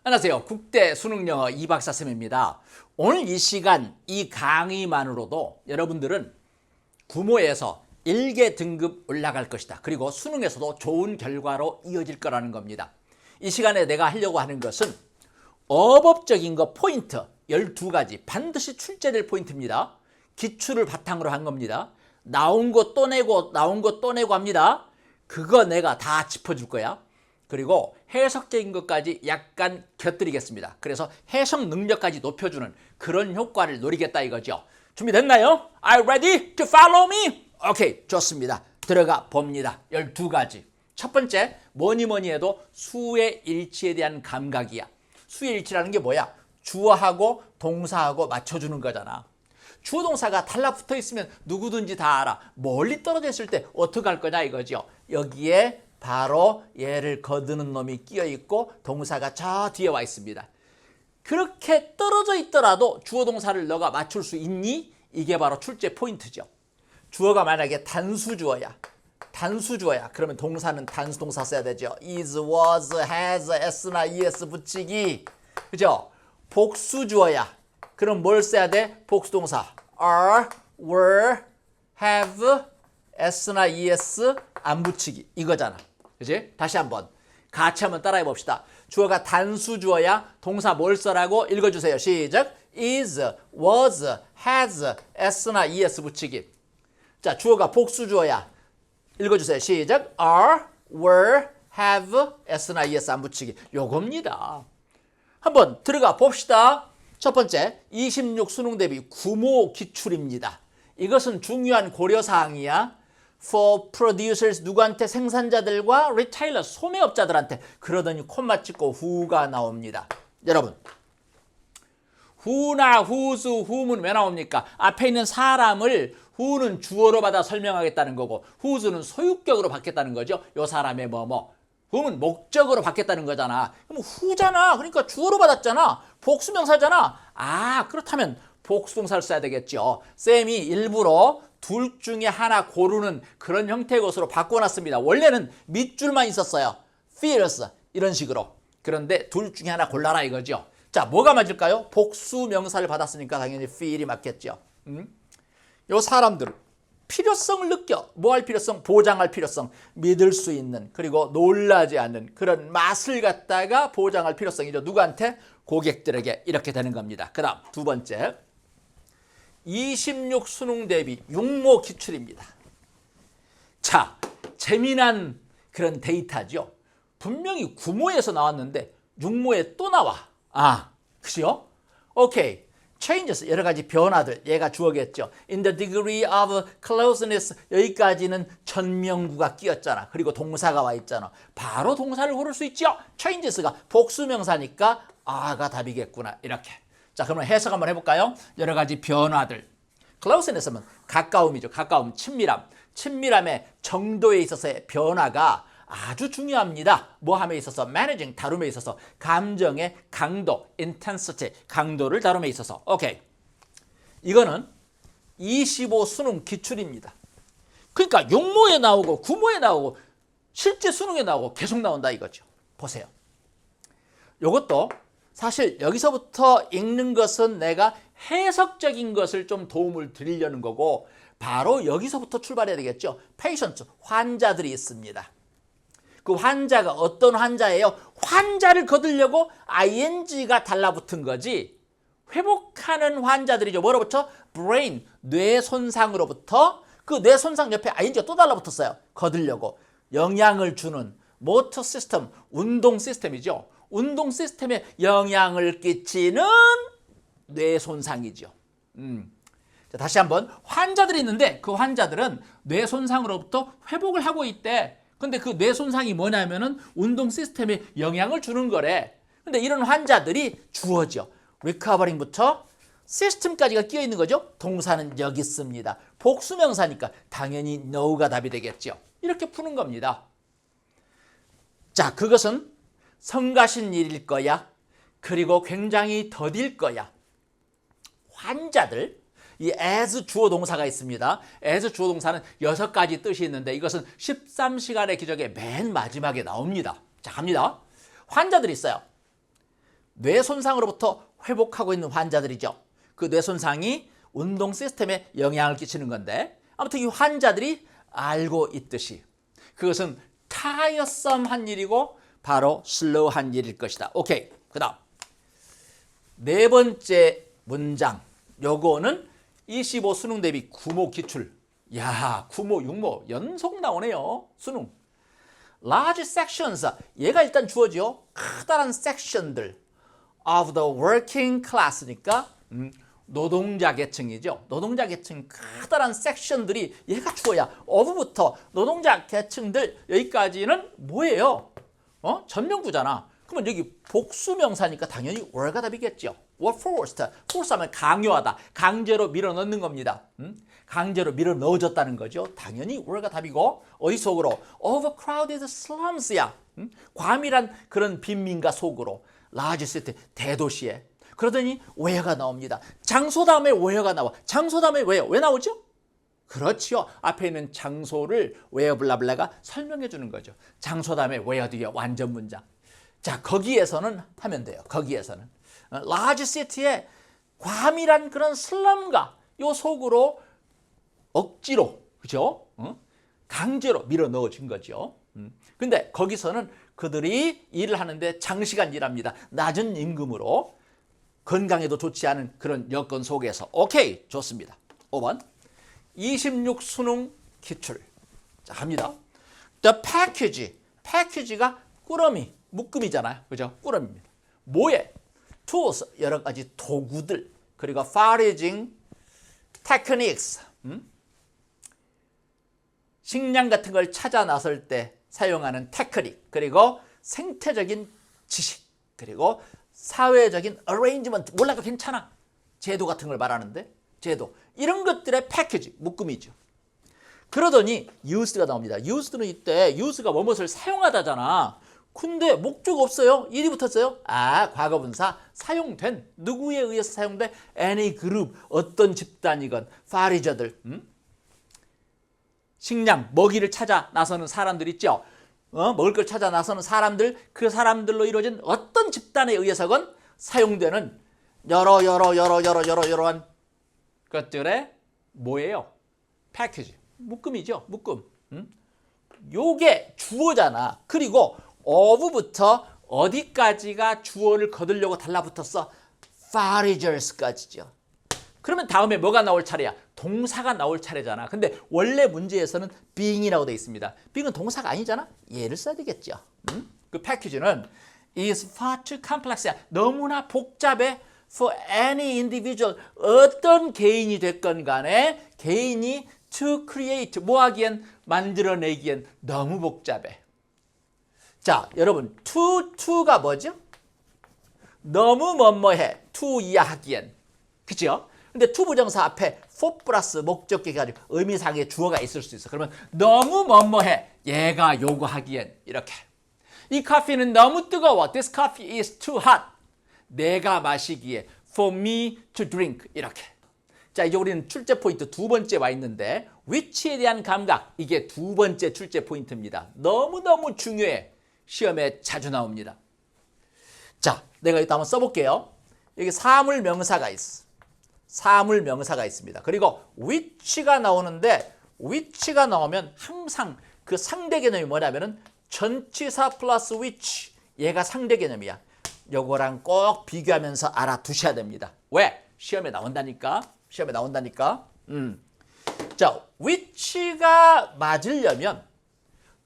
안녕하세요. 국대 수능영어 이박사쌤입니다. 오늘 이 시간 이 강의만으로도 여러분들은 구모에서 1개 등급 올라갈 것이다. 그리고 수능에서도 좋은 결과로 이어질 거라는 겁니다. 이 시간에 내가 하려고 하는 것은 어법적인 거 포인트 12가지 반드시 출제될 포인트입니다. 기출을 바탕으로 한 겁니다. 나온 거 또 내고 나온 거 또 내고 합니다. 그거 내가 다 짚어줄 거야. 그리고 해석적인 것까지 약간 곁들이겠습니다. 그래서 해석 능력까지 높여주는 그런 효과를 노리겠다 이거죠. 준비됐나요? Are you ready to follow me? 오케이, 좋습니다. 들어가 봅니다. 12가지. 첫 번째, 뭐니 해도 수의 일치에 대한 감각이야. 수의 일치라는 게 뭐야? 주어하고 동사하고 맞춰주는 거잖아. 주어 동사가 달라붙어 있으면 누구든지 다 알아. 멀리 떨어져 있을 때 어떻게 할 거냐 이거죠. 여기에 바로 얘를 거두는 놈이 끼어 있고 동사가 저 뒤에 와 있습니다. 그렇게 떨어져 있더라도 주어 동사를 너가 맞출 수 있니? 이게 바로 출제 포인트죠. 주어가 만약에 단수주어야. 그러면 동사는 단수 동사 써야 되죠. is, was, has, s나 es 붙이기. 그죠? 복수주어야. 그럼 뭘 써야 돼? 복수동사. are, were, have, s나 es 안 붙이기. 이거잖아. 그치? 다시 한번 같이 한번 따라해 봅시다. 주어가 단수 주어야 동사 뭘 써라고 읽어주세요. 시작. is, was, has, s나 es 붙이기. 자, 주어가 복수 주어야 읽어주세요. 시작. are, were, have, s나 es 안 붙이기. 요겁니다. 한번 들어가 봅시다. 첫 번째, 26 수능 대비 구모 기출입니다. 이것은 중요한 고려사항이야. For producers, 누구한테? 생산자들과 retailers, 소매업자들한테. 그러더니 콤마 찍고 who가 나옵니다. 여러분, who나 whose, whom은 왜 나옵니까? 앞에 있는 사람을 who는 주어로 받아 설명하겠다는 거고 whose는 소유격으로 받겠다는 거죠. 요 사람의 뭐뭐. whom은 목적으로 받겠다는 거잖아. 그럼 who잖아. 그러니까 주어로 받았잖아. 복수명사잖아. 아, 그렇다면 복수동사를 써야 되겠죠. 쌤이 일부러 둘 중에 하나 고르는 그런 형태의 것으로 바꿔놨습니다. 원래는 밑줄만 있었어요. feels 이런 식으로. 그런데 둘 중에 하나 골라라 이거죠. 자, 뭐가 맞을까요? 복수명사를 받았으니까 당연히 feel이 맞겠죠. 요 사람들 필요성을 느껴. 뭐 할 필요성? 보장할 필요성. 믿을 수 있는, 그리고 놀라지 않는 그런 맛을 갖다가 보장할 필요성이죠. 누구한테? 고객들에게. 이렇게 되는 겁니다. 그 다음 두 번째, 26 수능 대비 육모 기출입니다. 자, 재미난 그런 데이터죠. 분명히 구모에서 나왔는데 육모에 또 나와. 아, 그죠? 오케이. changes, 여러 가지 변화들. 얘가 주어겠죠. in the degree of closeness, 여기까지는 전명구가 끼었잖아. 그리고 동사가 와 있잖아. 바로 동사를 고를 수 있죠. changes가 복수명사니까 아가 답이겠구나. 이렇게. 자, 그러면 해석 한번 해볼까요? 여러 가지 변화들. closeness는 가까움이죠. 가까움, 친밀함. 친밀함의 정도에 있어서의 변화가 아주 중요합니다. 뭐함에 있어서? managing, 다룸에 있어서. 감정의 강도, intensity, 강도를 다룸에 있어서. 오케이. 이거는 25 수능 기출입니다. 그러니까 육모에 나오고 구모에 나오고 실제 수능에 나오고 계속 나온다 이거죠. 보세요. 이것도 사실 여기서부터 읽는 것은 내가 해석적인 것을 좀 도움을 드리려는 거고 바로 여기서부터 출발해야 되겠죠. patient, 환자들이 있습니다. 그 환자가 어떤 환자예요? 환자를 거두려고 ing가 달라붙은 거지. 회복하는 환자들이죠. 뭐로부터? brain, 뇌 손상으로부터. 그 뇌 손상 옆에 ing가 또 달라붙었어요. 거두려고. 영향을 주는 motor system, 운동 시스템이죠. 운동 시스템에 영향을 끼치는 뇌 손상이죠. 자, 다시 한번 환자들이 있는데 그 환자들은 뇌 손상으로부터 회복을 하고 있대. 근데 그 뇌 손상이 뭐냐면은 운동 시스템에 영향을 주는 거래. 근데 이런 환자들이 주어져. recovering부터 시스템까지가 끼어 있는 거죠. 동사는 여기 있습니다. 복수명사니까 당연히 no가 답이 되겠죠. 이렇게 푸는 겁니다. 자, 그것은 성가신 일일 거야. 그리고 굉장히 더딜 거야. 환자들, 이 as 주어 동사가 있습니다. as 주어 동사는 6가지 뜻이 있는데 이것은 13시간의 기적의 맨 마지막에 나옵니다. 자, 갑니다. 환자들이 있어요. 뇌 손상으로부터 회복하고 있는 환자들이죠. 그 뇌 손상이 운동 시스템에 영향을 끼치는 건데 아무튼 이 환자들이 알고 있듯이 그것은 타이어썸한 일이고 바로 슬로우한 일일 것이다. 오케이. 그 다음 네 번째 문장 요거는 25 수능 대비 구모 기출. 야, 구모, 육모 연속 나오네요. 수능. Large sections. 얘가 일단 주어지요. 커다란 섹션들 of the working class니까 노동자 계층이죠. 노동자 계층 커다란 섹션들이 얘가 주어야 of부터 노동자 계층들 여기까지는 뭐예요? 전명구잖아. 그러면 여기 복수명사니까 당연히 were가 답이겠죠. were forced. force 하면 강요하다. 강제로 밀어넣는 겁니다. 강제로 밀어넣어줬다는 거죠. 당연히 were가 답이고 어디 속으로? overcrowded slums야. 과밀한 그런 빈민가 속으로 large city 대도시에. 그러더니 where가 나옵니다. 장소 다음에 where가 나와. 장소 다음에 where. 왜 나오죠? 그렇지요. 앞에 있는 장소를 where 블라블라가 설명해 주는 거죠. 장소 다음에 where 뒤에 완전 문장. 자, 거기에서는 하면 돼요. 거기에서는 large city에 과밀한 그런 슬럼가 요 속으로 억지로 그죠? 강제로 밀어 넣어준 거죠. 근데 거기서는 그들이 일을 하는데 장시간 일합니다. 낮은 임금으로 건강에도 좋지 않은 그런 여건 속에서. 오케이, 좋습니다. 5번 26 수능 기출. 자, 갑니다. The package. package가 꾸러미, 묶음이잖아요. 그죠? 꾸러미입니다. 뭐에? tools, 여러 가지 도구들. 그리고 foraging techniques. 식량 같은 걸 찾아 나설 때 사용하는 테크닉. 그리고 생태적인 지식. 그리고 사회적인 arrangement. 몰라도 괜찮아. 제도 같은 걸 말하는데 제도. 이런 것들의 패키지, 묶음이죠. 그러더니 used가 나옵니다. used는 이때 use가 뭐뭇을 사용하다잖아. 근데 목적 없어요. 일이 붙었어요. 아, 과거분사 사용된. 누구에 의해서 사용된? any group, 어떤 집단이건 파리저들. 식량, 먹이를 찾아 나서는 사람들 있죠. 먹을 걸 찾아 나서는 사람들, 그 사람들로 이루어진 어떤 집단에 의해서건 사용되는 여러한 것들의 뭐예요? 패키지, 묶음이죠. 묶음. 요게 주어잖아. 그리고 of부터 어디까지가 주어를 거두려고 달라붙었어? foragers까지죠. 그러면 다음에 뭐가 나올 차례야? 동사가 나올 차례잖아. 근데 원래 문제에서는 being이라고 되어 있습니다. being은 동사가 아니잖아. 얘를 써야 되겠죠. 그 패키지는 is far too complex야. 너무나 복잡해. for any individual. 어떤 개인이 됐건 간에 개인이 to create. 뭐 하기엔? 만들어내기엔 너무 복잡해. 자, 여러분 to가 뭐죠? 너무 뭐뭐해. to 이해하기엔. 그죠? 근데 to 부정사 앞에 for 플러스 목적격이 가지고 의미상의 주어가 있을 수 있어. 그러면 너무 뭐뭐해. 얘가 요구하기엔 이렇게. 이 커피는 너무 뜨거워. This coffee is too hot. 내가 마시기에 for me to drink 이렇게. 자, 이제 우리는 출제 포인트 두 번째 와 있는데 which에 대한 감각. 이게 두 번째 출제 포인트입니다. 너무너무 중요해. 시험에 자주 나옵니다. 자, 내가 이따 한번 써볼게요. 여기 사물 명사가 있어. 사물 명사가 있습니다. 그리고 which가 나오는데 which가 나오면 항상 그 상대 개념이 뭐냐면은 전치사 플러스 which. 얘가 상대 개념이야. 요거랑 꼭 비교하면서 알아두셔야 됩니다. 왜? 시험에 나온다니까. 시험에 나온다니까. 자, which가 맞으려면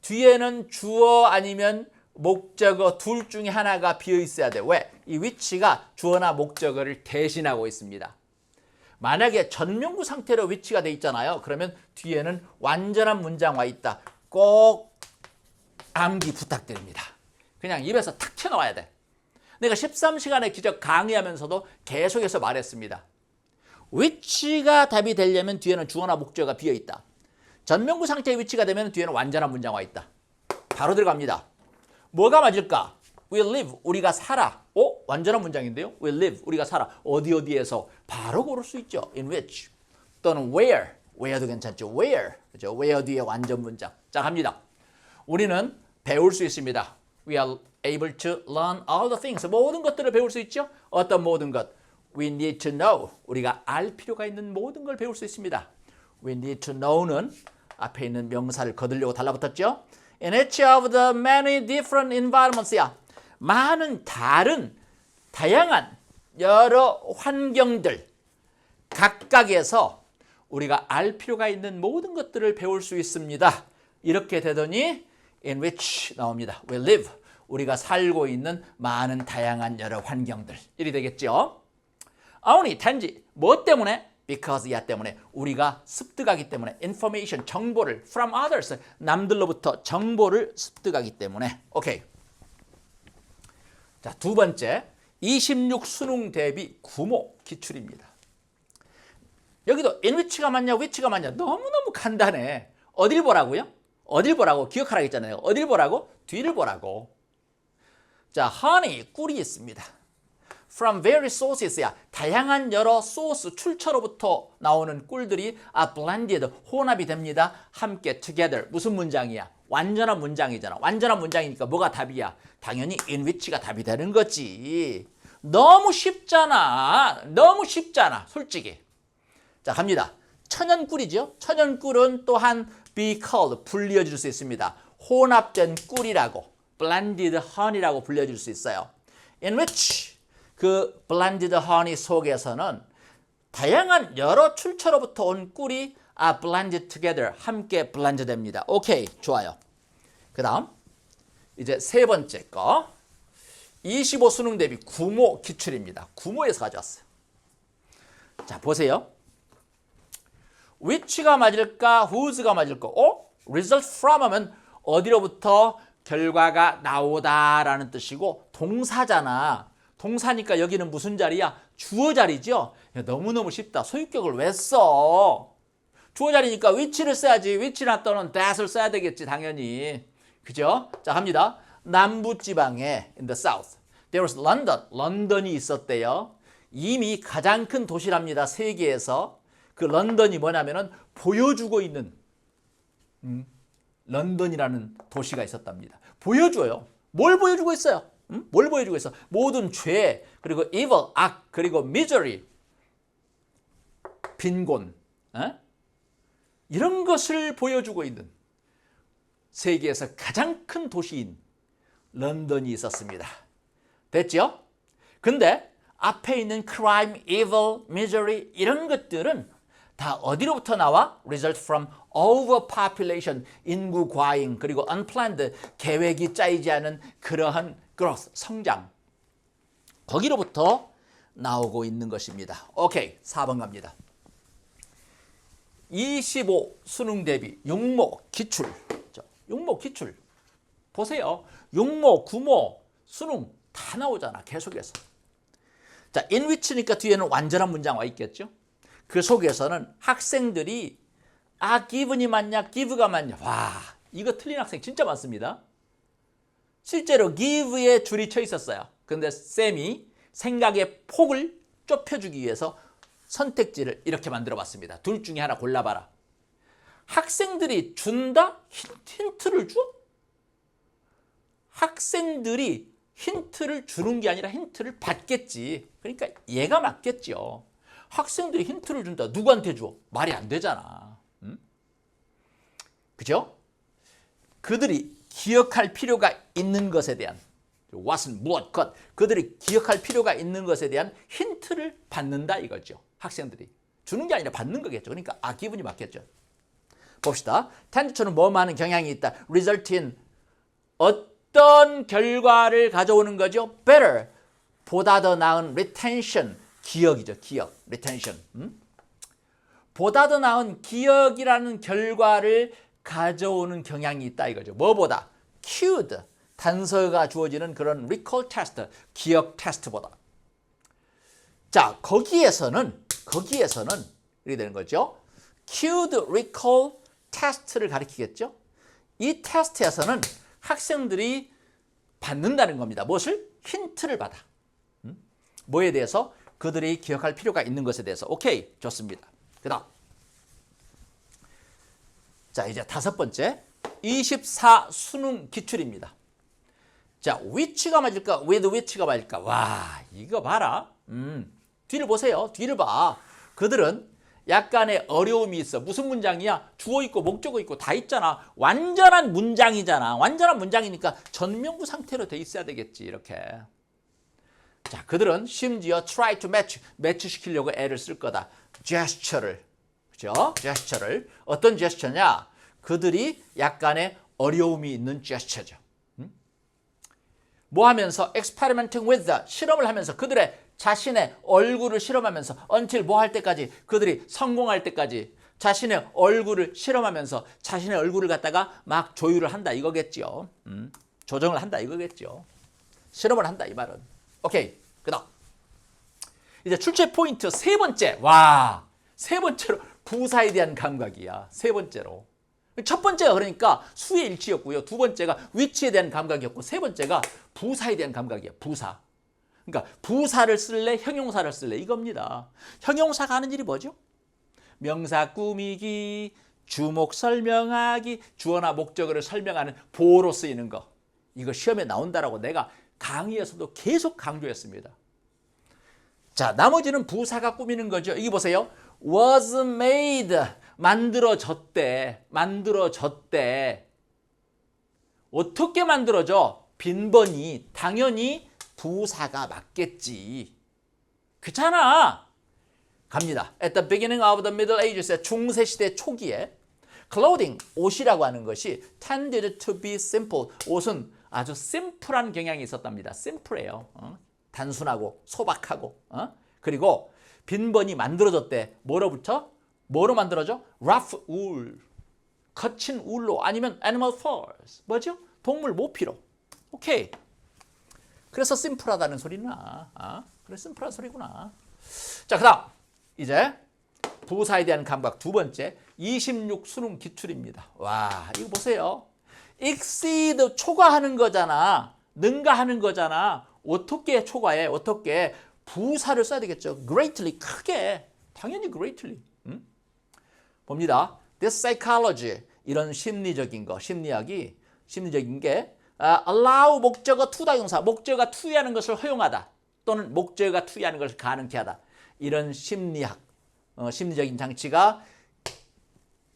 뒤에는 주어 아니면 목적어 둘 중에 하나가 비어 있어야 돼. 왜? 이 which가 주어나 목적어를 대신하고 있습니다. 만약에 전명구 상태로 which가 돼 있잖아요. 그러면 뒤에는 완전한 문장 와 있다. 꼭 암기 부탁드립니다. 그냥 입에서 탁 튀어나와야 돼. 내가 13시간의 기적 강의하면서도 계속해서 말했습니다. which가 답이 되려면 뒤에는 주어나 목적어가 비어 있다. 전명구 상태의 which가 되면 뒤에는 완전한 문장 와 있다. 바로 들어갑니다. 뭐가 맞을까? We live, 우리가 살아. 완전한 문장인데요. We live, 우리가 살아. 어디에서 바로 고를 수 있죠. In which 또는 where, where도 괜찮죠. Where, 그죠? Where 뒤에 완전 문장. 자, 갑니다. 우리는 배울 수 있습니다. We are able to learn all the things. 모든 것들을 배울 수 있죠. 어떤 모든 것? We need to know. 우리가 알 필요가 있는 모든 걸 배울 수 있습니다. We need to know는 앞에 있는 명사를 거두려고 달라붙었죠. In each of the many different environments야. 많은 다양한 여러 환경들 각각에서 우리가 알 필요가 있는 모든 것들을 배울 수 있습니다. 이렇게 되더니 in which 나옵니다. We live. 우리가 살고 있는 많은 다양한 여러 환경들. 이리 되겠죠. only 단지 뭐 때문에? because 야 때문에 우리가 습득하기 때문에 information 정보를 from others 남들로부터 정보를 습득하기 때문에 오케이. 자, 두 번째 26 수능 대비 구모 기출입니다. 여기도 in which가 맞냐 which가 맞냐 너무너무 간단해. 어딜 보라고요? 어딜 보라고 기억하라고 했잖아요. 어딜 보라고? 뒤를 보라고. 자, honey 꿀이 있습니다. From various sources야 다양한 여러 소스 출처로부터 나오는 꿀들이 are blended 혼합이 됩니다. 함께 together 무슨 문장이야? 완전한 문장이잖아. 완전한 문장이니까 뭐가 답이야? 당연히 in which가 답이 되는 거지. 너무 쉽잖아. 너무 쉽잖아. 솔직히. 자, 갑니다. 천연꿀이죠. 천연꿀은 또한 be called 불려줄 수 있습니다. 혼합된 꿀이라고 blended honey라고 불려줄 수 있어요. In which 그 blended honey 속에서는 다양한 여러 출처로부터 온 꿀이 are blended together 함께 blend 됩니다. 오케이, 좋아요. 그 다음 이제 세 번째 거 25 수능 대비 구모 기출입니다. 구모에서 가져왔어요. 자, 보세요. which가 맞을까 whose가 맞을까? result from 하면 어디로부터 결과가 나오다라는 뜻이고 동사잖아. 동사니까 여기는 무슨 자리야? 주어 자리죠. 야, 너무너무 쉽다. 소유격을 왜 써? 주어 자리니까 which를 써야지. which나 또는 that을 써야 되겠지 당연히. 그죠? 자, 갑니다. 남부 지방에 in the south there was London. 런던이 있었대요. 이미 가장 큰 도시랍니다. 세계에서. 그 런던이 뭐냐면은 보여주고 있는 런던이라는 도시가 있었답니다. 보여줘요. 뭘 보여주고 있어요? 뭘 보여주고 있어? 모든 죄, 그리고 evil, 악, 그리고 misery, 빈곤, 이런 것을 보여주고 있는 세계에서 가장 큰 도시인 런던이 있었습니다. 됐죠? 근데 앞에 있는 crime, evil, misery 이런 것들은 다 어디로부터 나와? Result from overpopulation, 인구 과잉, 그리고 unplanned, 계획이 짜이지 않은 그러한 growth, 성장. 거기로부터 나오고 있는 것입니다. 오케이, 4번 갑니다. 25 수능 대비 육모 기출. 육모 기출. 보세요. 육모, 구모, 수능 다 나오잖아. 계속해서. 자, in which니까 뒤에는 완전한 문장 와 있겠죠? 그 속에서는 학생들이 given이 맞냐, give가 맞냐. 와, 이거 틀린 학생 진짜 많습니다. 실제로 give에 줄이 쳐 있었어요. 근데 쌤이 생각의 폭을 좁혀주기 위해서 선택지를 이렇게 만들어 봤습니다. 둘 중에 하나 골라봐라. 학생들이 준다? 힌트를 줘? 학생들이 힌트를 주는 게 아니라 힌트를 받겠지. 그러니까 얘가 맞겠죠. 학생들이 힌트를 준다. 누구한테 줘? 말이 안 되잖아. 그죠? 그들이 기억할 필요가 있는 것에 대한 what은 무엇, 것. 그들이 기억할 필요가 있는 것에 대한 힌트를 받는다 이거죠. 학생들이. 주는 게 아니라 받는 거겠죠. 그러니까 기분이 맞겠죠. 봅시다. 텐드처는 뭐하는 경향이 있다. result in 어떤 결과를 가져오는 거죠? better. 보다 더 나은 retention. 기억이죠. 기억. retention. 보다 더 나은 기억이라는 결과를 가져오는 경향이 있다 이거죠. 뭐보다? cued. 단서가 주어지는 그런 recall test. 기억 테스트보다. 자, 거기에서는 이렇게 되는 거죠. cued recall test를 가리키겠죠. 이 테스트에서는 학생들이 받는다는 겁니다. 무엇을? 힌트를 받아. 뭐에 대해서? 그들이 기억할 필요가 있는 것에 대해서. 오케이, 좋습니다. 그 다음. 자, 이제 다섯 번째 24 수능 기출입니다. 자, which가 맞을까? with which가 맞을까? 와, 이거 봐라. 뒤를 보세요. 뒤를 봐. 그들은 약간의 어려움이 있어. 무슨 문장이야? 주어 있고 목적어 있고 다 있잖아. 완전한 문장이잖아. 완전한 문장이니까 전명구 상태로 돼 있어야 되겠지. 이렇게. 자, 그들은 심지어 try to match, 매치시키려고 애를 쓸 거다. gesture를. 그죠? gesture를. 어떤 gesture냐? 그들이 약간의 어려움이 있는 gesture죠. 뭐 하면서 experimenting with the, 실험을 하면서 그들의 자신의 얼굴을 실험하면서 until 뭐 할 때까지, 그들이 성공할 때까지 자신의 얼굴을 실험하면서 자신의 얼굴을 갖다가 막 조율을 한다 이거겠죠. 조정을 한다 이거겠죠. 실험을 한다 이 말은. 오케이. 그다음 이제 출제 포인트 세 번째. 와, 세 번째로 부사에 대한 감각이야. 세 번째로. 첫 번째가 그러니까 수의 일치였고요. 두 번째가 위치에 대한 감각이었고, 세 번째가 부사에 대한 감각이야. 부사. 그러니까 부사를 쓸래, 형용사를 쓸래 이겁니다. 형용사가 하는 일이 뭐죠? 명사 꾸미기, 주목 설명하기, 주어나 목적어를 설명하는 보어로 쓰이는 거. 이거 시험에 나온다라고 내가 강의에서도 계속 강조했습니다. 자, 나머지는 부사가 꾸미는 거죠. 여기 보세요. was made, 만들어졌대. 만들어졌대. 어떻게 만들어져? 빈번히. 당연히 부사가 맞겠지. 그렇잖아. 갑니다. At the beginning of the Middle Ages, 중세시대 초기에 clothing, 옷이라고 하는 것이 tended to be simple. 옷은 아주 심플한 경향이 있었답니다. 심플해요. 단순하고 소박하고. 그리고 빈번히 만들어졌대. 뭐로부터? 뭐로 만들어져? rough wool. 거친 울로, 아니면 animal furs. 뭐죠? 동물 모피로. 오케이. 그래서 심플하다는 소리나. 그래, 심플한 소리구나. 자, 그 다음 이제 부사에 대한 감각 두 번째, 26 수능 기출입니다. 와, 이거 보세요. exceed, 초과하는 거잖아. 능가하는 거잖아. 어떻게 초과해? 어떻게? 부사를 써야 되겠죠. greatly, 크게. 당연히 greatly. 봅니다. This psychology, 이런 심리적인 거, 심리적인 게 allow 목적어 투다용사, 목적어가 투이하는 것을 허용하다, 또는 목적어가 투이하는 것을 가능케 하다. 이런 심리학, 심리적인 장치가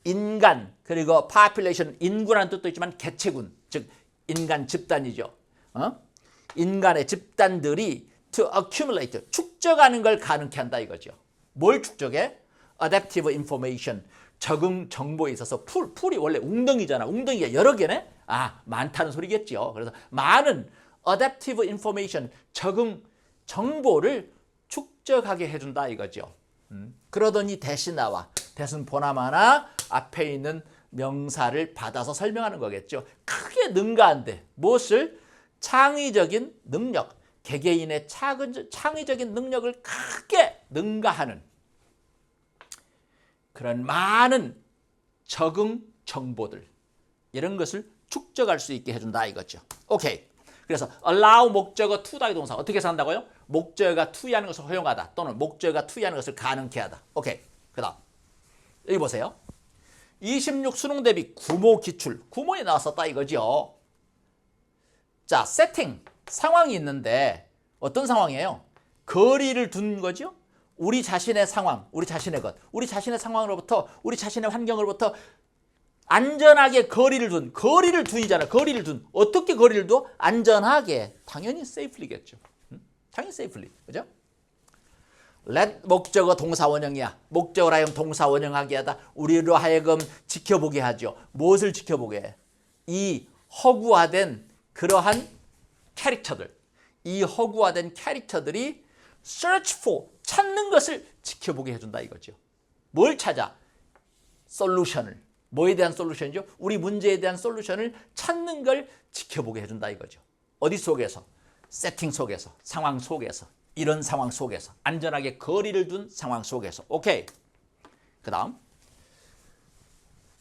인간, 그리고 population, 인구라는 뜻도 있지만 개체군, 즉 인간 집단이죠. 인간의 집단들이 to accumulate, 축적하는 걸 가능케 한다 이거죠. 뭘 축적해? adaptive information, 적응 정보에 있어서 풀이 원래 웅덩이잖아. 웅덩이가 여러 개네? 많다는 소리겠죠. 그래서 많은 adaptive information, 적응 정보를 축적하게 해준다 이거죠. 그러더니 대신 나와. 대신 보나마나 앞에 있는 명사를 받아서 설명하는 거겠죠. 크게 능가한데 무엇을? 창의적인 능력, 개개인의 창의적인 능력을 크게 능가하는 그런 많은 적응 정보들, 이런 것을 축적할 수 있게 해준다 이거죠. 오케이. 그래서 allow 목적어 투다의 동사 어떻게 산다고요? 목적어가 투이하는 것을 허용하다, 또는 목적어가 투이하는 것을 가능케 하다. 오케이. 그 다음 여기 보세요. 26 수능 대비 구모 기출, 구모에 나왔었다 이거죠. 자, 세팅, 상황이 있는데 어떤 상황이에요? 거리를 둔 거죠. 우리 자신의 상황, 우리 자신의 것, 우리 자신의 상황으로부터, 우리 자신의 환경으로부터 안전하게 거리를 둔이잖아. 거리를 둔. 어떻게 거리를 둬? 안전하게. 당연히 safely겠죠. 당연히 safely. 그죠? let 목적어 동사 원형이야. 목적어로 하여금 동사 원형하게 하다. 우리로 하여금 지켜보게 하죠. 무엇을 지켜보게 해? 이 허구화된 그러한 캐릭터들. 이 허구화된 캐릭터들이 search for, 찾는 것을 지켜보게 해준다 이거죠. 뭘 찾아? 솔루션을. 뭐에 대한 솔루션이죠? 우리 문제에 대한 솔루션을 찾는 걸 지켜보게 해준다 이거죠. 어디 속에서? 세팅 속에서, 상황 속에서, 이런 상황 속에서, 안전하게 거리를 둔 상황 속에서. 오케이. 그 다음.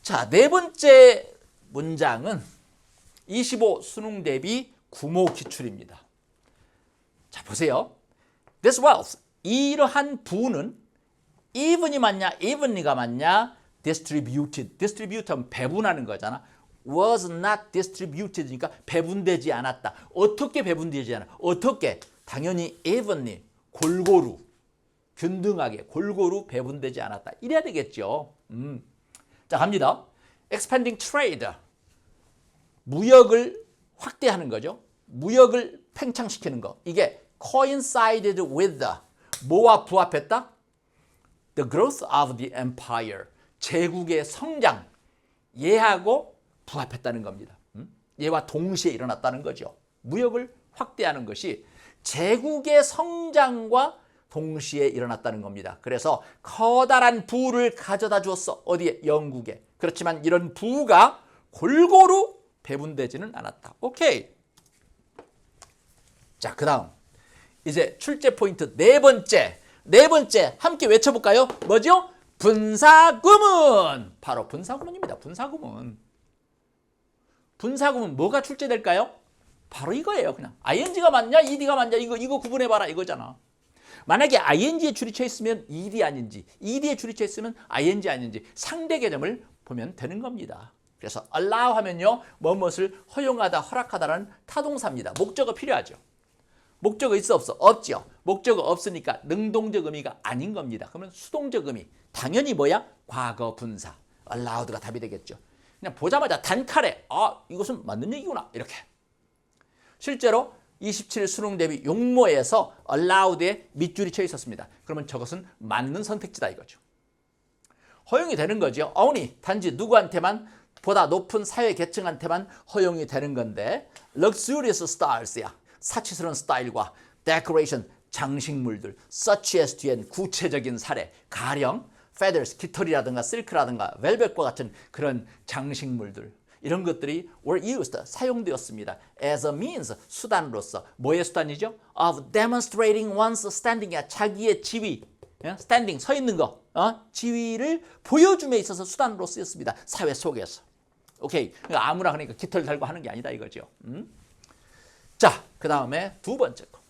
자, 네 번째 문장은 25 수능 대비 구모 기출입니다. 자, 보세요. This wealth, 이러한 부는 even이 맞냐, evenly가 맞냐, distributed 하면 배분하는 거잖아. was not distributed니까 배분되지 않았다. 어떻게 배분되지 않아? 어떻게? 당연히 evenly, 골고루, 균등하게, 골고루 배분되지 않았다. 이래야 되겠죠. 자, 갑니다. expanding trade. 무역을 확대하는 거죠. 무역을 팽창시키는 거. 이게 coincided with 뭐와 부합했다? The growth of the empire. 제국의 성장. 얘하고 부합했다는 겁니다. 얘와 동시에 일어났다는 거죠. 무역을 확대하는 것이 제국의 성장과 동시에 일어났다는 겁니다. 그래서 커다란 부를 가져다 주었어. 어디에? 영국에. 그렇지만 이런 부가 골고루 배분되지는 않았다. 오케이. 자, 그 다음 이제 출제 포인트 네 번째 함께 외쳐볼까요? 뭐죠? 분사구문. 바로 분사구문입니다. 분사구문 뭐가 출제될까요? 바로 이거예요. 그냥 ing가 맞냐 ed가 맞냐 이거 구분해봐라 이거잖아. 만약에 ing에 줄이 쳐 있으면 ed 아닌지, ed에 줄이 쳐 있으면 ing 아닌지 상대 개념을 보면 되는 겁니다. 그래서 allow 하면요, 무엇을 허용하다, 허락하다라는 타동사입니다. 목적어 필요하죠. 목적어 있어 없어? 없죠. 목적어 없으니까 능동적 의미가 아닌 겁니다. 그러면 수동적 의미. 당연히 뭐야? 과거 분사. allowed가 답이 되겠죠. 그냥 보자마자 단칼에 이것은 맞는 얘기구나 이렇게. 실제로 27 수능 대비 용모에서 allowed에 밑줄이 쳐 있었습니다. 그러면 저것은 맞는 선택지다 이거죠. 허용이 되는 거죠. only 단지 누구한테만, 보다 높은 사회 계층한테만 허용이 되는 건데 luxurious styles야. 사치스러운 스타일과 decoration, 장식물들, such as 뒤엔 구체적인 사례, 가령 feathers, 깃털이라든가 silk라든가 velvet과 같은 그런 장식물들, 이런 것들이 were used, 사용되었습니다. as a means, 수단으로서. 뭐의 수단이죠? of demonstrating one's standing이야. 자기의 지위, standing, 서 있는 거, 지위를 보여줌에 있어서 수단으로 쓰였습니다. 사회 속에서. 오케이. 아무나 그러니까 깃털 달고 하는 게 아니다 이거죠. 자, 그 다음에 두 번째 거.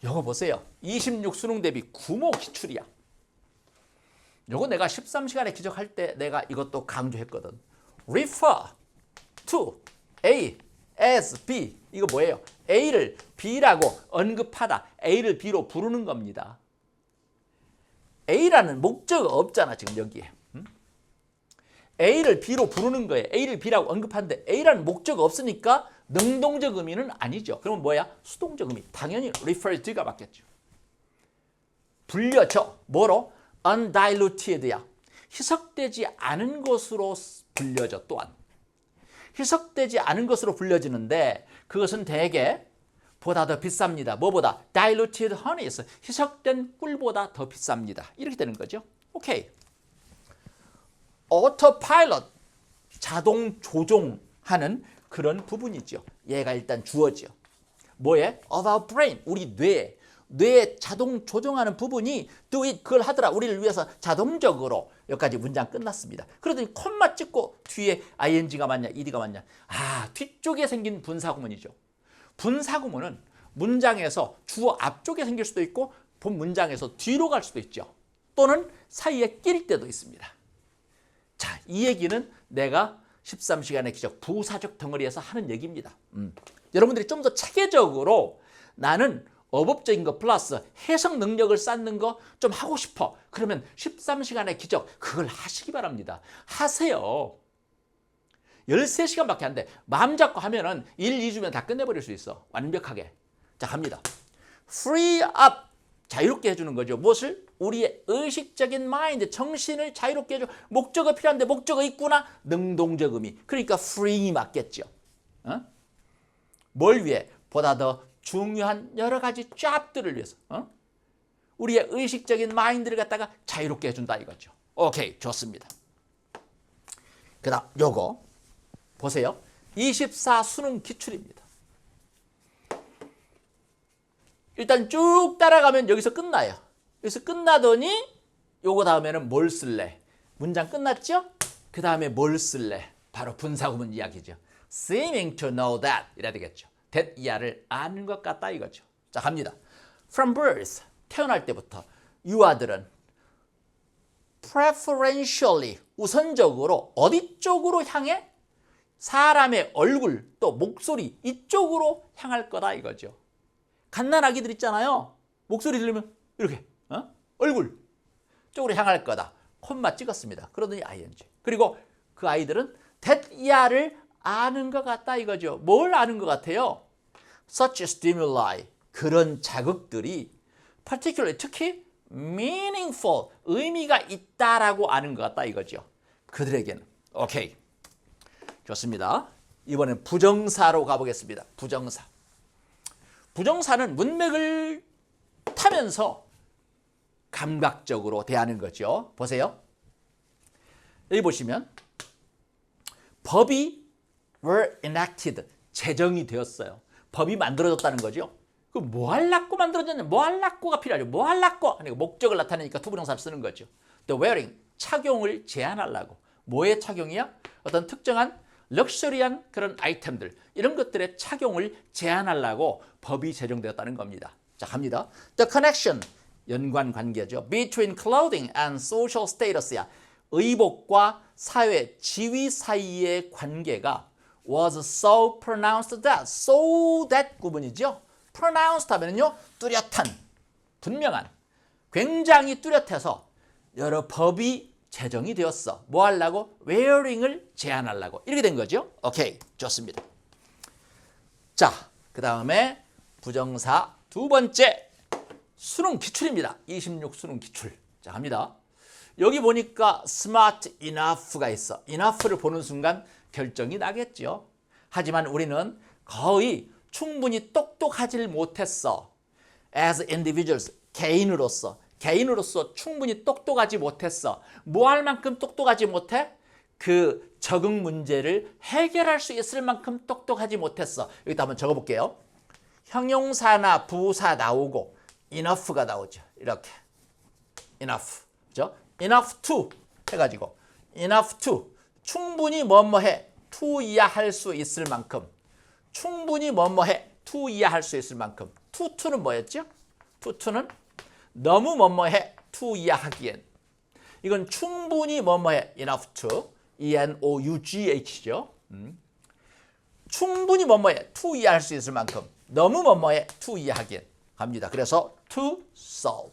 요거 보세요. 26 수능 대비 구모 기출이야. 요거 내가 13시간에 기적할 때 내가 이것도 강조했거든. refer to A as B. 이거 뭐예요? A를 B라고 언급하다. A를 B로 부르는 겁니다. A라는 목적어 없잖아 지금 여기에. A를 B로 부르는 거예요. A를 B라고 언급하는데 A라는 목적어 없으니까 능동적 의미는 아니죠. 그러면 뭐야? 수동적 의미. 당연히 refer to가 맞겠죠. 불려져. 뭐로? undiluted야. 희석되지 않은 것으로 불려져. 또한 희석되지 않은 것으로 불려지는데 그것은 대개 보다 더 비쌉니다. 뭐보다? diluted honey. 희석된 꿀보다 더 비쌉니다. 이렇게 되는 거죠. 오케이. autopilot. 자동 조종하는 그런 부분이죠. 얘가 일단 주어져. 뭐에? of our brain. 우리 뇌에 자동 조종하는 부분이 do it, 그걸 하더라. 우리를 위해서 자동적으로. 여기까지 문장 끝났습니다. 그러더니 콤마 찍고 뒤에 ing가 맞냐 ed가 맞냐. 뒤쪽에 생긴 분사구문이죠. 분사구문은 문장에서 주어 앞쪽에 생길 수도 있고 본 문장에서 뒤로 갈 수도 있죠. 또는 사이에 낄 때도 있습니다. 자, 이 얘기는 내가 13시간의 기적 부사적 덩어리에서 하는 얘기입니다. 여러분들이 좀 더 체계적으로 나는 어법적인 거 플러스 해석 능력을 쌓는 거 좀 하고 싶어. 그러면 13시간의 기적 그걸 하시기 바랍니다. 하세요. 13시간밖에 안 돼. 마음 잡고 하면은 1, 2주면 다 끝내버릴 수 있어. 완벽하게. 자, 갑니다. free up. 자유롭게 해주는 거죠. 무엇을? 우리의 의식적인 마인드, 정신을 자유롭게 해줘. 목적어 필요한데 목적어 있구나. 능동적 의미. 그러니까 free 맞겠죠. 뭘 위해? 보다 더 중요한 여러 가지 잡들을 위해서. 우리의 의식적인 마인드를 갖다가 자유롭게 해준다 이거죠. 오케이, 좋습니다. 그 다음 요거 보세요. 24 수능 기출입니다. 일단 쭉 따라가면 여기서 끝나요. 여기서 끝나더니 요거 다음에는 뭘 쓸래? 문장 끝났죠? 그 다음에 뭘 쓸래? 바로 분사구문 이야기죠. Seeming to know that 이래야 되겠죠. that 이하를 아는 것 같다 이거죠. 자, 갑니다. From birth, 태어날 때부터 유아들은 preferentially 우선적으로 어디 쪽으로 향해? 사람의 얼굴 또 목소리 이쪽으로 향할 거다 이거죠. 갓난아기들 있잖아요. 목소리 들리면 이렇게 얼굴 쪽으로 향할 거다. 콤마 찍었습니다. 그러더니 ing. 그리고 그 아이들은 that야를 아는 것 같다 이거죠. 뭘 아는 것 같아요? Such stimuli 그런 자극들이 particularly 특히 meaningful 의미가 있다라고 아는 것 같다 이거죠. 그들에게는. 오케이. 좋습니다. 이번엔 부정사로 가보겠습니다. 부정사. 부정사는 문맥을 타면서 감각적으로 대하는 거죠. 보세요. 여기 보시면 법이 were enacted 제정이 되었어요. 법이 만들어졌다는 거죠. 그 뭐 하려고 만들어졌냐? 뭐 하려고가 필요하죠. 뭐 하려고 하니까 목적을 나타내니까 투부정사를 쓰는 거죠. The wearing 착용을 제한하려고. 뭐의 착용이야? 어떤 특정한 럭셔리한 그런 아이템들 이런 것들의 착용을 제한하려고 법이 제정되었다는 겁니다. 자 갑니다. The connection 연관 관계죠. Between clothing and social status야. 의복과 사회 지위 사이의 관계가 was so pronounced that, so that 구분이죠. pronounced 하면요 뚜렷한, 분명한, 굉장히 뚜렷해서 여러 법이 제정이 되었어. 뭐 하려고? wearing을 제한하려고. 이렇게 된 거죠. 오케이, 좋습니다. 자, 그 다음에 부정사 두 번째 수능 기출입니다. 26 수능 기출. 자, 갑니다. 여기 보니까 smart enough가 있어. enough를 보는 순간 결정이 나겠죠. 하지만 우리는 거의 충분히 똑똑하질 못했어. As individuals, 개인으로서 충분히 똑똑하지 못했어. 뭐 할 만큼 똑똑하지 못해? 그 적응 문제를 해결할 수 있을 만큼 똑똑하지 못했어. 여기다 한번 적어볼게요. 형용사나 부사 나오고 enough가 나오죠. 이렇게 enough, 그죠? enough to 해가지고 enough to 충분히 뭐뭐해 to 이하할 수 있을 만큼 충분히 뭐뭐해 to 이하할 수 있을 만큼 to는 뭐였죠? to는 너무 뭐뭐해 to 이하하기엔 이건 충분히 뭐뭐해 enough to ENOUGH죠. 충분히 뭐뭐해 to 이해할 수 있을 만큼 너무 뭐뭐해 to 이해하기엔 갑니다. 그래서 to solve.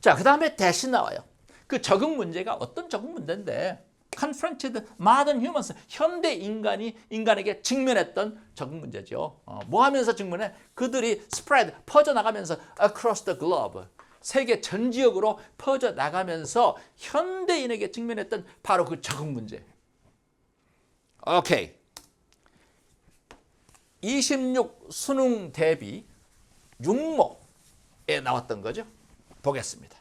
자, 그 다음에 대신 나와요. 그 적응 문제가 어떤 적응 문제인데 confronted modern humans 현대 인간에게 직면했던 적응 문제죠. 뭐 하면서 직면해? 그들이 spread 퍼져나가면서 across the globe 세계 전 지역으로 퍼져나가면서 현대인에게 직면했던 바로 그 적응 문제. 오케이. 26 수능 대비 6모에 나왔던 거죠. 보겠습니다.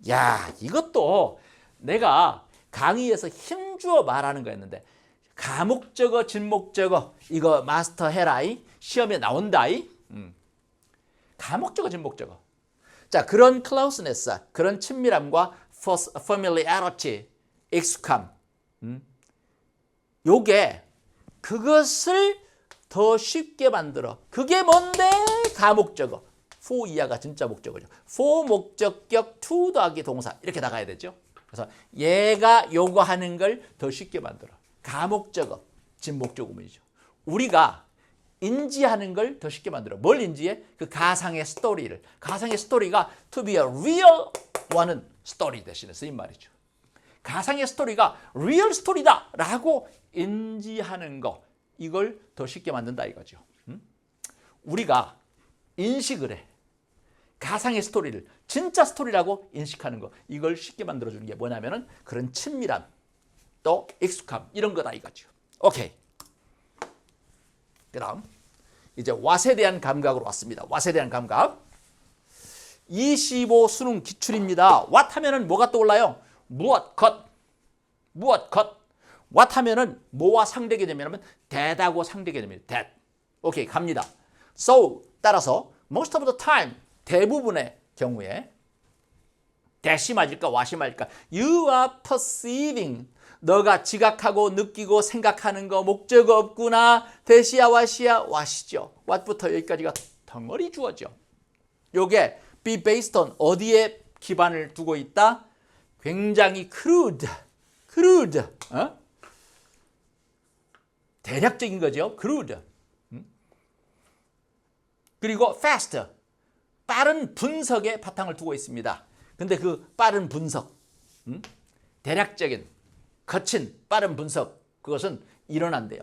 야, 이것도 내가 강의에서 힘주어 말하는 거였는데 가목적어, 진목적어 이거 마스터해라이. 시험에 나온다이. 가목적어, 진목적어. 자, 그런 closeness, 그런 친밀함과 familiarity, 익숙함. 요게 그것을 더 쉽게 만들어. 그게 뭔데? 가목적어. for 이하가 진짜 목적어죠. for 목적격 to 더하기 동사 이렇게 나가야 되죠. 그래서 얘가 요구하는 걸 더 쉽게 만들어. 가목적어, 진목적어문이죠. 우리가 인지하는 걸 더 쉽게 만들어. 뭘 인지해? 그 가상의 스토리를. 가상의 스토리가 to be a real one은 스토리 대신에 쓰인 말이죠. 가상의 스토리가 real 스토리다 라고 인지하는 거 이걸 더 쉽게 만든다 이거죠. 우리가 인식을 해. 가상의 스토리를 진짜 스토리라고 인식하는 거 이걸 쉽게 만들어주는 게 뭐냐면은 그런 친밀함 또 익숙함 이런 거다 이거죠. 오케이. 그 다음 이제 what에 대한 감각으로 왔습니다. what에 대한 감각 25 수능 기출입니다. what 하면은 뭐가 떠올라요? 무엇, 것. 무엇, 것. what 하면은 뭐와 상대 개념이냐면 that하고 상대 개념이에요. that. 오케이, 갑니다. So 따라서 most of the time 대부분의 경우에 that이 맞을까 what이 맞을까? You are perceiving 너가 지각하고 느끼고 생각하는 거 목적어 없구나. that이야 what이야 what이죠. what부터 여기까지가 덩어리 주어져. 요게 be based on 어디에 기반을 두고 있다. 굉장히 crude. 대략적인 거죠. crude. 그리고 fast. 빠른 분석에 바탕을 두고 있습니다. 근데 그 빠른 분석, 대략적인, 거친 빠른 분석, 그것은 일어난대요.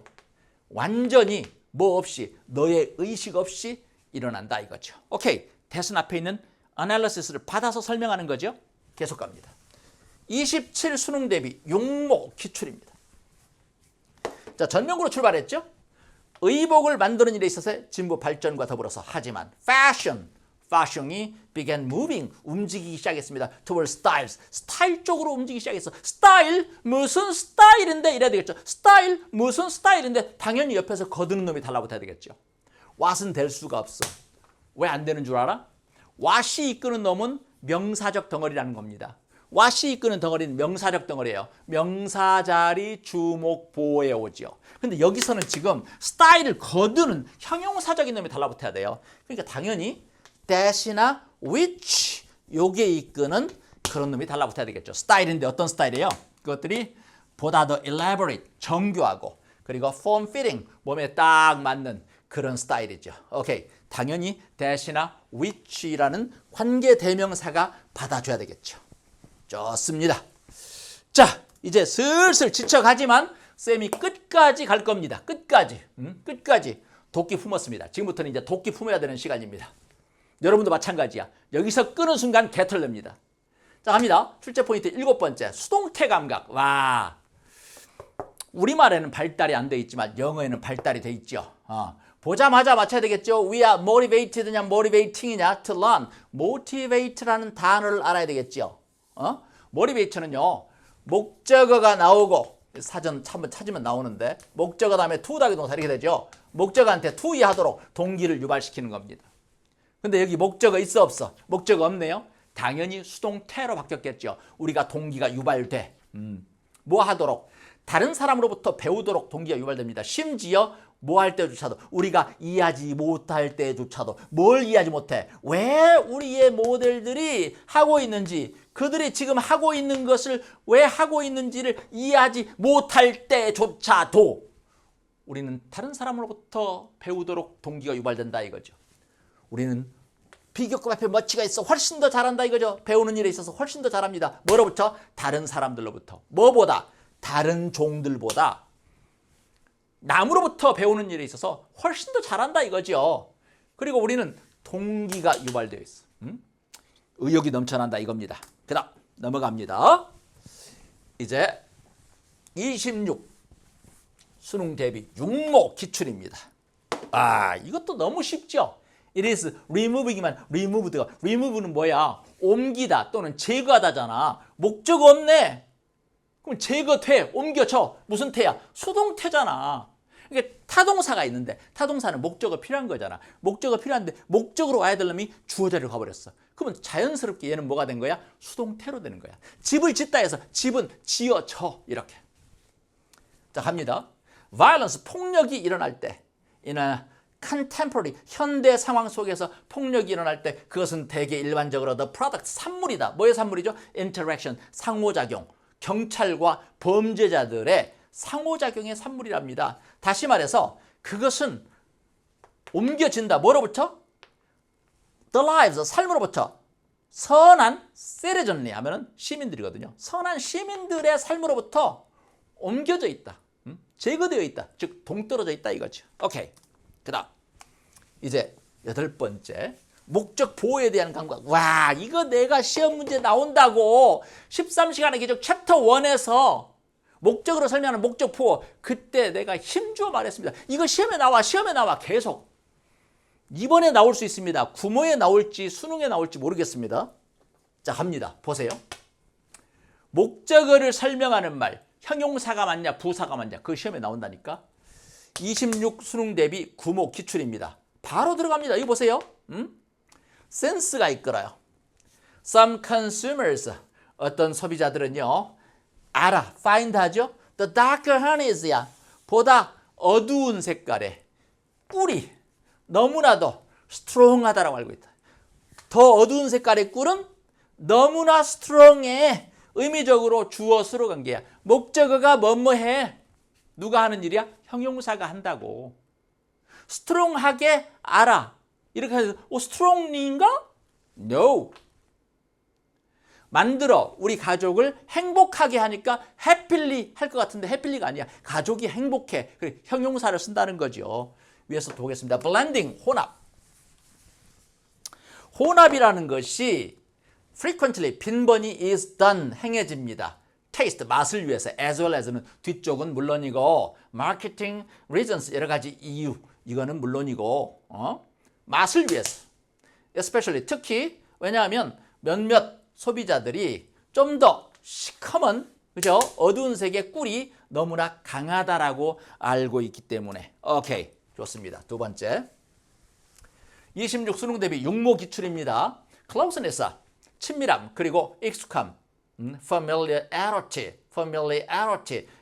완전히 뭐 없이, 너의 의식 없이 일어난다 이거죠. 오케이. 대선 앞에 있는 analysis를 받아서 설명하는 거죠. 계속 갑니다. 27 수능 대비 용모 기출입니다. 자, 전명구로 출발했죠. 의복을 만드는 일에 있어서 진보 발전과 더불어서 하지만 fashion이 began moving, 움직이기 시작했습니다. towards styles, 스타일 쪽으로 움직이기 시작했어. 스타일? 무슨 스타일인데? 이래야 되겠죠. 스타일? 무슨 스타일인데? 당연히 옆에서 거드는 놈이 달라붙어야 되겠죠. what은 될 수가 없어. 왜 안 되는 줄 알아? what이 이끄는 놈은 명사적 덩어리라는 겁니다. what이 이끄는 덩어리는 명사적 덩어리예요. 명사자리 주목 보호에 오죠. 근데 여기서는 지금 스타일을 거두는 형용사적인 놈이 달라붙어야 돼요. 그러니까 당연히 that이나 which 요게 이끄는 그런 놈이 달라붙어야 되겠죠. 스타일인데 어떤 스타일이에요? 그것들이 보다 더 elaborate, 정교하고 그리고 form fitting, 몸에 딱 맞는 그런 스타일이죠. 오케이. 당연히 that이나 which라는 관계 대명사가 받아줘야 되겠죠. 좋습니다. 자, 이제 슬슬 지쳐가지만 쌤이 끝까지 갈 겁니다. 끝까지. 도끼 품었습니다. 지금부터는 이제 도끼 품어야 되는 시간입니다. 여러분도 마찬가지야. 여기서 끄는 순간 개털립니다. 자, 갑니다. 출제 포인트 7번째. 수동태 감각. 와, 우리말에는 발달이 안 돼 있지만 영어에는 발달이 돼 있죠. 보자마자 맞춰야 되겠죠. We are motivated냐 motivating이냐 to learn. motivate라는 단어를 알아야 되겠죠. motivation은요, 목적어가 나오고 사전 한번 찾으면 나오는데 목적어 다음에 to 다기 동사 이렇게 되죠. 목적어한테 to 이하도록 동기를 유발시키는 겁니다. 근데 여기 목적어 있어 없어? 목적어 없네요. 당연히 수동태로 바뀌었겠죠. 우리가 동기가 유발돼. 뭐 하도록? 다른 사람으로부터 배우도록 동기가 유발됩니다. 심지어 뭐 할 때조차도, 우리가 이해하지 못할 때조차도. 뭘 이해하지 못해? 왜 우리의 모델들이 하고 있는지, 그들이 지금 하고 있는 것을 왜 하고 있는지를 이해하지 못할 때조차도 우리는 다른 사람으로부터 배우도록 동기가 유발된다 이거죠. 우리는 비교급 앞에 멋지가 있어 훨씬 더 잘한다 이거죠. 배우는 일에 있어서 훨씬 더 잘합니다. 뭐로부터? 다른 사람들로부터. 뭐보다? 다른 종들보다 남으로부터 배우는 일에 있어서 훨씬 더 잘한다 이거죠. 그리고 우리는 동기가 유발되어 있어. 의욕이 넘쳐난다 이겁니다. 그 다음 넘어갑니다. 이제 26 수능 대비 육모 기출입니다. 이것도 너무 쉽죠. It is removing이만 removed가, remove는 뭐야? 옮기다 또는 제거하다잖아. 목적 없네. 그럼 제거돼, 옮겨져. 무슨 태야? 수동태잖아. 이게 타동사가 있는데 타동사는 목적어 필요한 거잖아. 목적어 필요한데 목적으로 와야 될 놈이 주어 자리로 가버렸어. 그러면 자연스럽게 얘는 뭐가 된 거야? 수동태로 되는 거야. 집을 짓다 해서 집은 지어져 이렇게. 자, 갑니다. violence, 폭력이 일어날 때 in a contemporary, 현대 상황 속에서 폭력이 일어날 때 그것은 대개 일반적으로 the product, 산물이다. 뭐의 산물이죠? interaction, 상호작용. 경찰과 범죄자들의 상호작용의 산물이랍니다. 다시 말해서 그것은 옮겨진다. 뭐로부터? The lives, 삶으로부터. 선한 citizenry 하면은 시민들이거든요. 선한 시민들의 삶으로부터 옮겨져 있다. 제거되어 있다. 즉 동떨어져 있다 이거죠. 오케이. 그 다음 이제 8번째. 목적 보호에 대한 감각. 와, 이거 내가 시험 문제 나온다고 13시간의 기적 챕터 1에서 목적으로 설명하는 목적 보호, 그때 내가 힘주어 말했습니다. 이거 시험에 나와 계속. 이번에 나올 수 있습니다. 구모에 나올지 수능에 나올지 모르겠습니다. 자, 갑니다. 보세요. 목적어를 설명하는 말, 형용사가 맞냐 부사가 맞냐, 그 시험에 나온다니까. 26 수능 대비 구모 기출입니다. 바로 들어갑니다. 이거 보세요. 센스가 이끌어요. Some consumers, 어떤 소비자들은요, 알아, find 하죠. The darker honeys야, 보다 어두운 색깔의 꿀이 너무나도 strong하다라고 알고 있다. 더 어두운 색깔의 꿀은 너무나 스트롱해. 의미적으로 주어수로 관계야. 목적어가 뭐뭐해. 누가 하는 일이야? 형용사가 한다고. 스트롱하게 알아. 이렇게 해서 스트롱리인가? No. 만들어 우리 가족을 행복하게 하니까 happily 할 것 같은데 happy가 아니야. 가족이 행복해. 그래, 형용사를 쓴다는 거죠. 위에서 보겠습니다. blending, 혼합. 혼합이라는 것이 frequently, 빈번히 is done, 행해집니다. taste, 맛을 위해서, as well as는 뒤쪽은 물론이고, marketing reasons, 여러 가지 이유, 이거는 물론이고, 맛을 위해서. especially, 특히, 왜냐하면 몇몇 소비자들이 좀 더 시커먼, 그죠? 어두운 색의 꿀이 너무나 강하다라고 알고 있기 때문에. 오케이, 좋습니다. 두 번째. 26 수능 대비 육모 기출입니다. closeness, 친밀함, 그리고 익숙함, familiarity,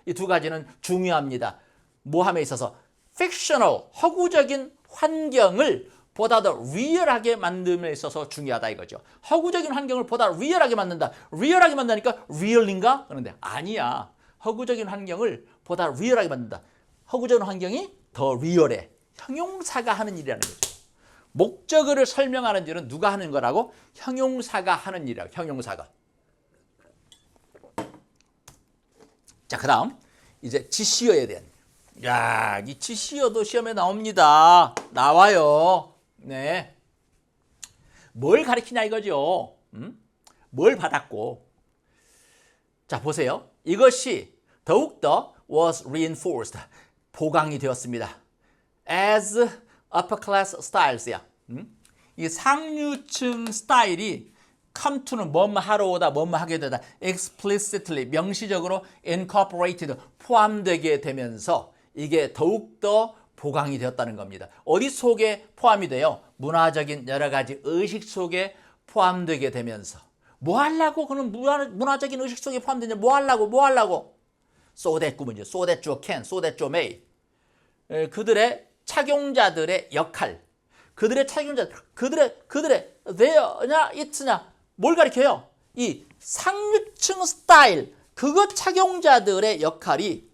이 두 가지는 중요합니다. 뭐함에 있어서 fictional, 허구적인 환경을 보다 더 리얼하게 만듦에 있어서 중요하다 이거죠. 허구적인 환경을 보다 리얼하게 만든다. 리얼하게 만드니까 리얼인가? 그런데 아니야. 허구적인 환경을 보다 리얼하게 만든다. 허구적인 환경이 더 리얼해. 형용사가 하는 일이라는 거죠. 목적어를 설명하는 일은 누가 하는 거라고? 형용사가 하는 일이라고. 형용사가. 자, 그 다음 이제 지시어에 대한. 야, 이 지시어도 시험에 나옵니다. 나와요. 네. 뭘 가리키냐 이거죠. 뭘 받았고. 자, 보세요. 이것이 더욱더 was reinforced. 보강이 되었습니다. as upper class styles야. 이 상류층 스타일이 come to는 뭐뭐 하러 오다, 뭐뭐 하게 되다. explicitly, 명시적으로 incorporated, 포함되게 되면서 이게 더욱더 보강이 되었다는 겁니다. 어디 속에 포함이 돼요? 문화적인 여러 가지 의식 속에 포함되게 되면서. 뭐 하려고? 그는 문화적인 의식 속에 포함되냐? 뭐 하려고? So that 꿈은요. So that you can, so that you may. 그들의 착용자들의 역할. 그들의 there냐, it냐. 뭘 가리켜요? 이 상류층 스타일, 그것 착용자들의 역할이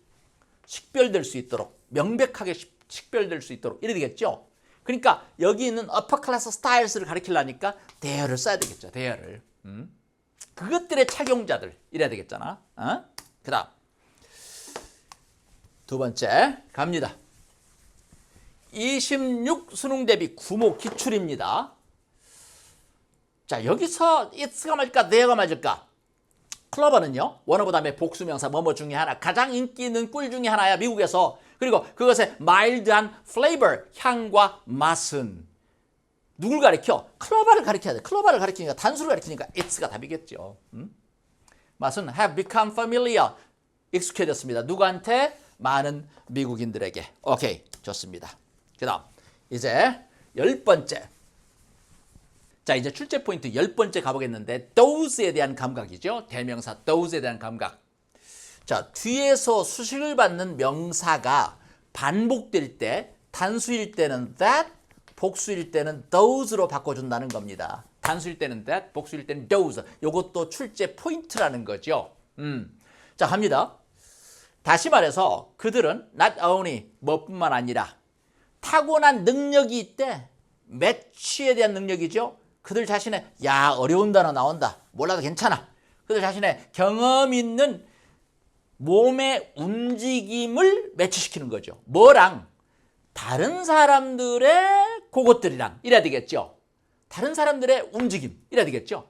식별될 수 있도록, 명백하게 식별될 수 있도록 이래 되겠죠. 그러니까 여기 있는 upper class styles를 가리키려니까 there를 써야 되겠죠. there를. 그것들의 착용자들 이래야 되겠잖아. 그 다음 두 번째 갑니다. 26 수능 대비 구모 기출입니다. 자, 여기서 it's가 맞을까 there가 맞을까? 클로버는요, 원어브 다음에 복수명사 뭐뭐 중에 하나, 가장 인기 있는 꿀 중에 하나야, 미국에서. 그리고 그것의 마일드한 flavor, 향과 맛은 누굴 가리켜? 클로버를 가리켜야 돼. 클로버를 가리키니까, 단수를 가리키니까 it's가 답이겠죠. 맛은 have become familiar, 익숙해졌습니다. 누구한테? 많은 미국인들에게. 오케이, 좋습니다. 그 다음 이제 10번째. 자, 이제 출제 포인트 10번째 가보겠는데, those에 대한 감각이죠. 대명사 those에 대한 감각. 자, 뒤에서 수식을 받는 명사가 반복될 때, 단수일 때는 that, 복수일 때는 those로 바꿔준다는 겁니다. 단수일 때는 that, 복수일 때는 those. 이것도 출제 포인트라는 거죠. 자, 갑니다. 다시 말해서 그들은 not only 뭐뿐만 아니라 타고난 능력이 있대. 매치에 대한 능력이죠. 그들 자신의 어려운 단어 나온다. 몰라도 괜찮아. 그들 자신의 경험 있는 몸의 움직임을 매치시키는 거죠. 뭐랑? 다른 사람들의 그것들이랑 이래야 되겠죠. 다른 사람들의 움직임 이래야 되겠죠.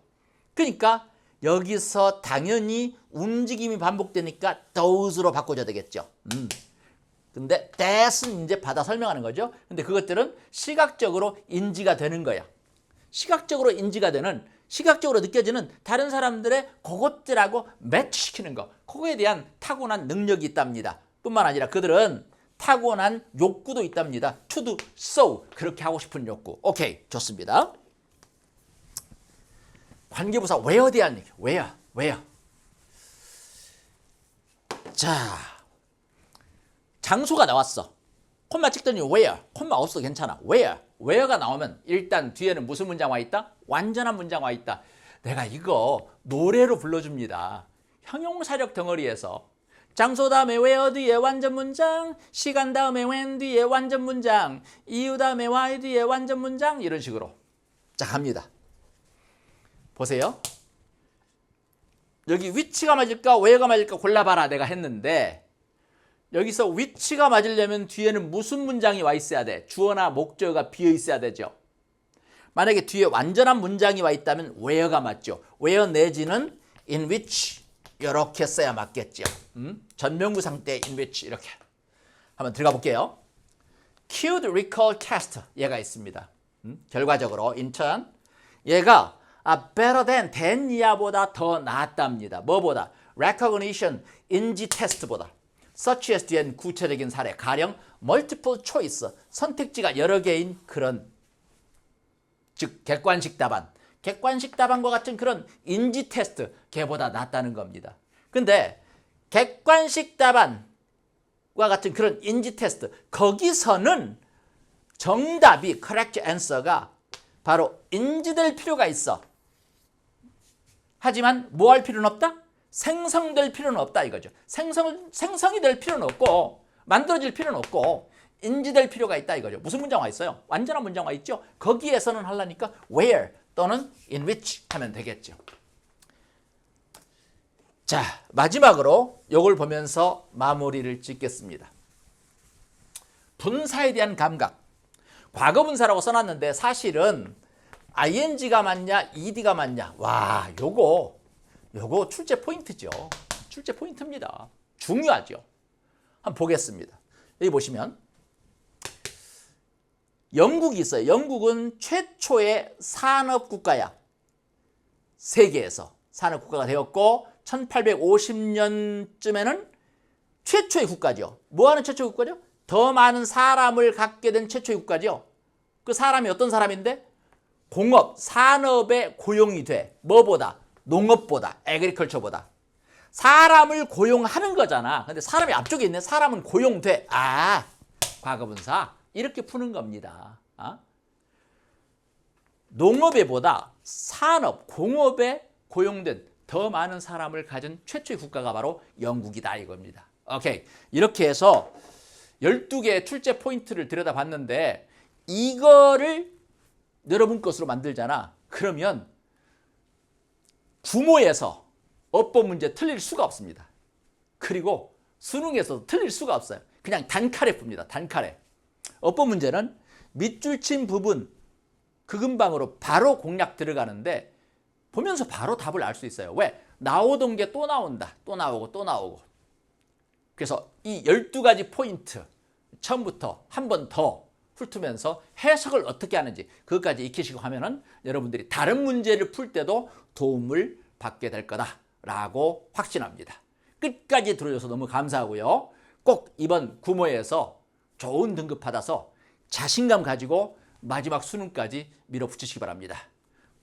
그러니까 여기서 당연히 움직임이 반복되니까 those로 바꿔줘야 되겠죠. 근데 that은 이제 받아 설명하는 거죠. 근데 그것들은 시각적으로 인지가 되는 거야. 시각적으로 인지가 되는, 시각적으로 느껴지는 다른 사람들의 그것들하고 매치시키는 거. 그거에 대한 타고난 능력이 있답니다. 뿐만 아니라 그들은 타고난 욕구도 있답니다. to do so, 그렇게 하고 싶은 욕구. 오케이, 좋습니다. 관계부사 where에 대한 얘기. where. 자, 장소가 나왔어. 콤마 찍더니 where, 콤마 없어, 괜찮아. where가 나오면 일단 뒤에는 무슨 문장 와 있다? 완전한 문장 와 있다. 내가 이거 노래로 불러줍니다. 형용사력 덩어리에서 장소 다음에 where 뒤에 완전 문장, 시간 다음에 when 뒤에 완전 문장, 이유 다음에 why 뒤에 완전 문장, 이런 식으로 자 갑니다. 보세요. 여기 위치가 맞을까 where가 맞을까 골라봐라 내가 했는데, 여기서 위치가 맞으려면 뒤에는 무슨 문장이 와 있어야 돼? 주어나 목적어가 비어 있어야 되죠. 만약에 뒤에 완전한 문장이 와 있다면 where가 맞죠. where 내지는 in which 이렇게 써야 맞겠죠. 전명구상 때 in which 이렇게. 한번 들어가 볼게요. Cued recall test 얘가 있습니다. 결과적으로 인턴 얘가 better than 이하보다 더 나았답니다. 뭐보다? recognition 인지 테스트보다. such as 뒤엔 구체적인 사례, 가령 multiple choice 선택지가 여러 개인 그런, 즉 객관식 답안, 객관식 답안과 같은 그런 인지 테스트 걔보다 낫다는 겁니다. 근데 객관식 답안과 같은 그런 인지 테스트 거기서는 정답이 correct answer가 바로 인지될 필요가 있어. 하지만 뭐 할 필요는 없다? 생성될 필요는 없다 이거죠. 생성이 될 필요는 없고 만들어질 필요는 없고 인지될 필요가 있다 이거죠. 무슨 문장 와 있어요? 완전한 문장 와 있죠. 거기에서는 하려니까 where 또는 in which 하면 되겠죠. 자, 마지막으로 이걸 보면서 마무리를 짓겠습니다. 분사에 대한 감각. 과거분사라고 써놨는데 사실은 ing가 맞냐 ed가 맞냐, 와 요거 출제 포인트죠. 출제 포인트입니다. 중요하죠. 한번 보겠습니다. 여기 보시면 영국이 있어요. 영국은 최초의 산업국가야. 세계에서 산업국가가 되었고 1850년쯤에는 최초의 국가죠. 뭐하는 최초의 국가죠? 더 많은 사람을 갖게 된 최초의 국가죠. 그 사람이 어떤 사람인데? 공업, 산업에 고용이 돼. 뭐보다? 농업보다, 애그리컬처보다. 사람을 고용하는 거잖아. 근데 사람이 앞쪽에 있네. 사람은 고용돼. 과거분사. 이렇게 푸는 겁니다. 농업에보다 산업, 공업에 고용된 더 많은 사람을 가진 최초의 국가가 바로 영국이다 이겁니다. 오케이. 이렇게 해서 12개의 출제 포인트를 들여다봤는데 이거를 여러분 것으로 만들잖아. 그러면 구모에서 어법 문제 틀릴 수가 없습니다. 그리고 수능에서도 틀릴 수가 없어요. 그냥 단칼에 풉니다. 단칼에. 어법 문제는 밑줄 친 부분 그 근방으로 바로 공략 들어가는데 보면서 바로 답을 알 수 있어요. 왜? 나오던 게 또 나온다. 또 나오고 또 나오고. 그래서 이 12가지 포인트 처음부터 한 번 더 훑으면서 해석을 어떻게 하는지 그것까지 익히시고 하면은 여러분들이 다른 문제를 풀 때도 도움을 받게 될 거다라고 확신합니다. 끝까지 들어줘서 너무 감사하고요. 꼭 이번 구모에서 좋은 등급 받아서 자신감 가지고 마지막 수능까지 밀어붙이시기 바랍니다.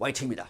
화이팅입니다.